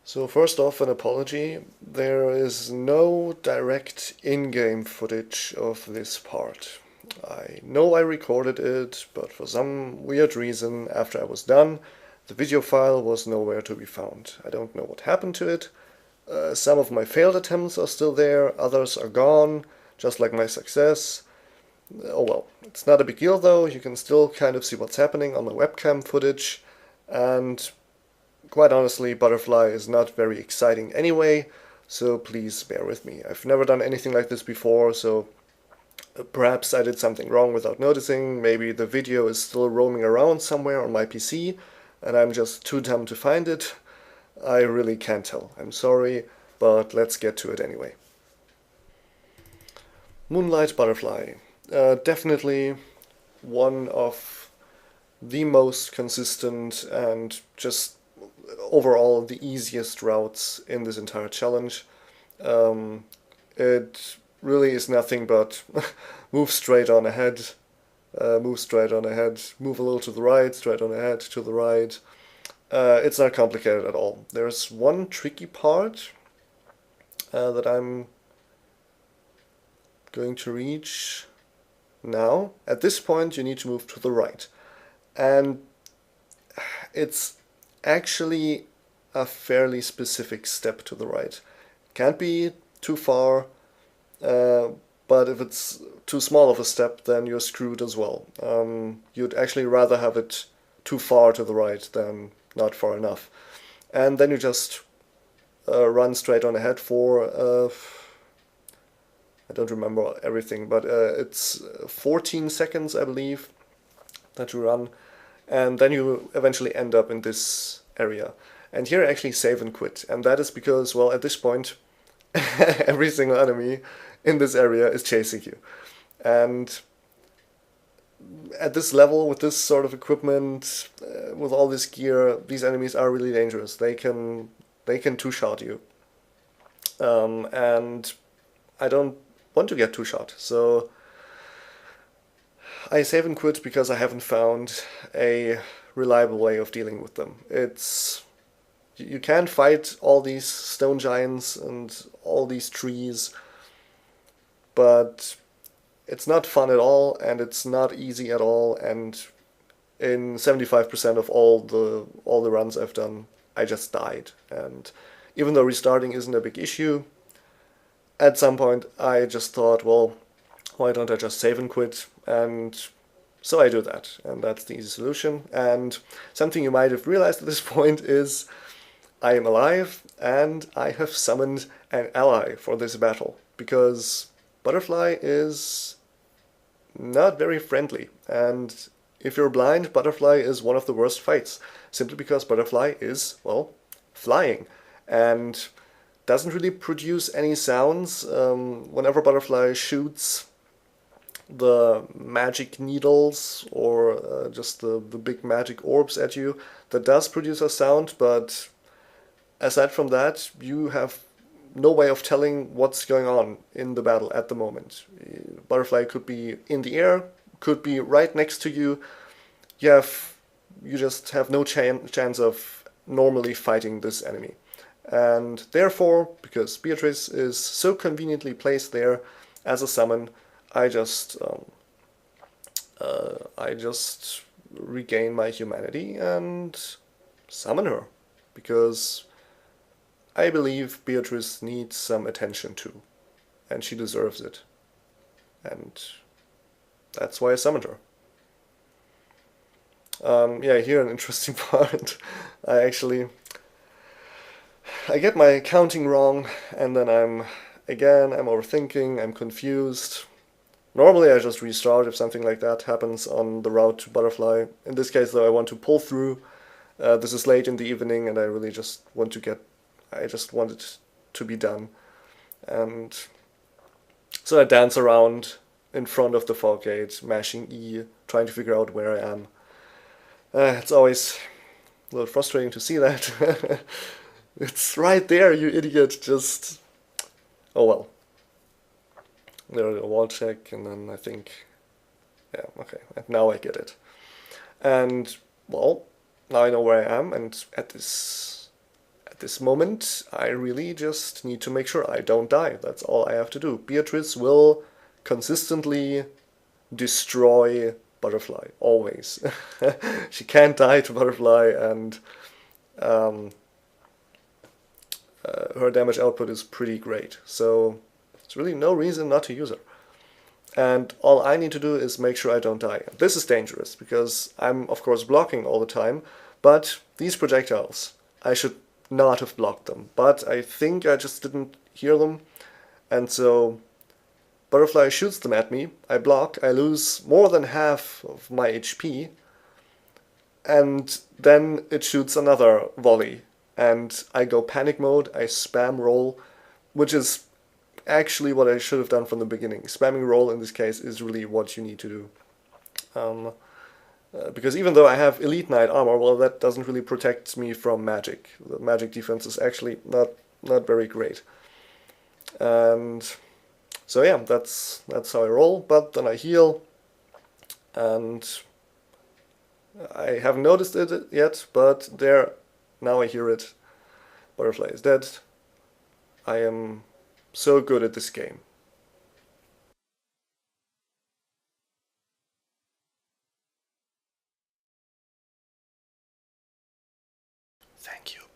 So first off, an apology. There is no direct in-game footage of this part. I know I recorded it, but for some weird reason, after I was done, the video file was nowhere to be found. I don't know what happened to it. Some of my failed attempts are still there, others are gone, just like my success. Oh well, it's not a big deal though, you can still kind of see what's happening on my webcam footage, and quite honestly, Butterfly is not very exciting anyway, so please bear with me. I've never done anything like this before, so perhaps I did something wrong without noticing. Maybe the video is still roaming around somewhere on my PC, and I'm just too dumb to find it. I really can't tell. I'm sorry, but let's get to it anyway. Moonlight Butterfly. Definitely one of the most consistent and just overall the easiest routes in this entire challenge. It really is nothing but move straight on ahead, move straight on ahead, move a little to the right, straight on ahead, to the right. It's not complicated at all. There's one tricky part that I'm going to reach now. At this point, you need to move to the right. And it's actually a fairly specific step to the right. Can't be too far, but if it's too small of a step, then you're screwed as well. You'd actually rather have it too far to the right than not far enough. And then you just run straight on ahead for, I don't remember everything, but it's 14 seconds, I believe, that you run. And then you eventually end up in this area. And here I actually save and quit. And that is because, well, at this point, every single enemy in this area is chasing you. And at this level, with this sort of equipment, with all this gear, these enemies are really dangerous. They can two-shot you. And I don't want to get two-shot, so I save and quit because I haven't found a reliable way of dealing with them. You can't fight all these stone giants and all these trees, but it's not fun at all, and it's not easy at all, and in 75% of all the runs I've done, I just died. And even though restarting isn't a big issue, at some point I just thought, well, why don't I just save and quit? And so I do that, and that's the easy solution. And something you might have realized at this point is I am alive, and I have summoned an ally for this battle, because Butterfly is not very friendly, and if you're blind, Butterfly is one of the worst fights, simply because Butterfly is, well, flying, and doesn't really produce any sounds. Whenever Butterfly shoots the magic needles or just the big magic orbs at you, that does produce a sound, but aside from that, you have no way of telling what's going on in the battle at the moment. Butterfly could be in the air, could be right next to you. You just have no chance of normally fighting this enemy. And therefore, because Beatrice is so conveniently placed there as a summon, I just regain my humanity and summon her, because I believe Beatrice needs some attention too, and she deserves it, and that's why I summoned her. Yeah, here an interesting part. I get my counting wrong, and then I'm overthinking, I'm confused. Normally I just restart if something like that happens on the route to Butterfly. In this case though, I want to pull through. This is late in the evening, and I really just want it to be done. And so I dance around in front of the fog gate, mashing E, trying to figure out where I am. It's always a little frustrating to see that. It's right there, you idiot, just... Oh well. There's a wall check, and then I think... Yeah, okay, now I get it. And, well, now I know where I am, and at At this moment, I really just need to make sure I don't die. That's all I have to do. Beatrice will consistently destroy Butterfly, always. She can't die to Butterfly, and um, her damage output is pretty great. So there's really no reason not to use her. And all I need to do is make sure I don't die. This is dangerous, because I'm, of course, blocking all the time, but these projectiles, I should not have blocked them. But I think I just didn't hear them, and so Butterfly shoots them at me, I block, I lose more than half of my HP, and then it shoots another volley, and I go panic mode, I spam roll, which is actually what I should have done from the beginning. Spamming roll in this case is really what you need to do. Because even though I have Elite Knight armor, well, that doesn't really protect me from magic. The magic defense is actually not very great. And so yeah, that's how I roll, but then I heal, and I haven't noticed it yet, but there, now I hear it. Butterfly is dead. I am so good at this game. Thank you.